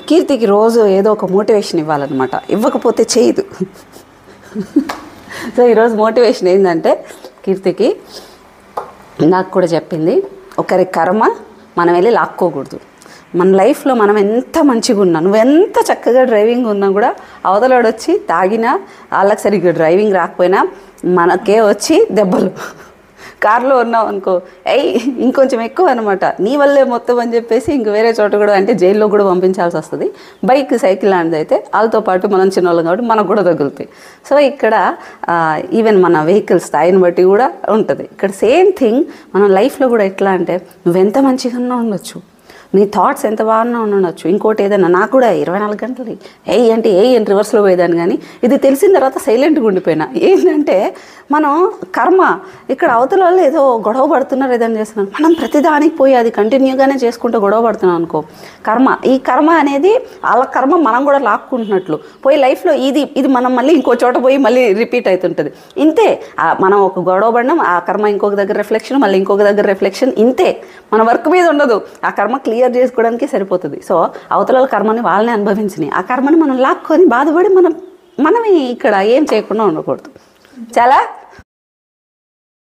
కీర్తికి రోజు ఏదో ఒక మోటివేషన్ ఇవ్వాలన్నమాట, ఇవ్వకపోతే చేయదు. సో ఈరోజు మోటివేషన్ ఏంటంటే కీర్తికి నాకు కూడా చెప్పింది, ఒకరి కర్మ మనం వెళ్ళి లాక్కోకూడదు. మన లైఫ్లో మనం ఎంత మంచిగా ఉన్నా, నువ్వు ఎంత చక్కగా డ్రైవింగ్ ఉన్నా కూడా అవతలాడు వచ్చి తాగినా వాళ్ళకి సరిగ్గా డ్రైవింగ్ రాకపోయినా మనకే వచ్చి దెబ్బలు. కార్లో ఉన్నావు అనుకో, ఇంకొంచెం ఎక్కువ అనమాట, నీ వల్లే మొత్తం అని చెప్పేసి ఇంక వేరే చోట కూడా అంటే జైల్లో కూడా పంపించాల్సి వస్తుంది. బైక్ సైకిల్ లాంటిది అయితే వాళ్ళతో పాటు మనం చిన్నవాళ్ళం కాబట్టి మనకు కూడా తగులుతాయి. సో ఇక్కడ ఈవెన్ మన వెహికల్ స్థాయిని బట్టి కూడా ఉంటుంది. ఇక్కడ సేమ్ థింగ్ మనం లైఫ్లో కూడా ఎట్లా అంటే నువ్వెంత మంచిగా ఉండొచ్చు, నీ థాట్స్ ఎంత బాగా ఉండొచ్చు, ఇంకోటి ఏదైనా. నాకు కూడా 24 గంటలు అంటే రివర్స్లో పోయేదాన్ని, కానీ ఇది తెలిసిన తర్వాత సైలెంట్గా ఉండిపోయినా. ఏంటంటే మనం కర్మ, ఇక్కడ అవతల వాళ్ళు ఏదో గొడవ పడుతున్నారు, ఏదైనా చేస్తున్నారు, మనం ప్రతిదానికి పోయి అది కంటిన్యూగానే చేసుకుంటూ గొడవ పడుతున్నాం అనుకో, కర్మ. ఈ కర్మ అనేది వాళ్ళ కర్మ మనం కూడా లాక్కుంటున్నట్లు పోయి లైఫ్లో ఇది మనం మళ్ళీ ఇంకో చోట పోయి మళ్ళీ రిపీట్ అవుతుంటుంది. ఇంతే, మనం ఒక గొడవ పడినాం, ఆ కర్మ ఇంకొక దగ్గర రిఫ్లెక్షన్, మళ్ళీ ఇంకొక దగ్గర రిఫ్లెక్షన్, ఇంతే. మన వర్క్ మీద ఉండదు, ఆ కర్మ క్లియర్ చేసుకోవడానికి సరిపోతుంది. సో అవతల కర్మని వాళ్ళని అనుభవించినాయి, ఆ కర్మని మనం లాక్కొని బాధపడి మనమే ఇక్కడ ఏం చేయకుండా ఉండకూడదు. చాలా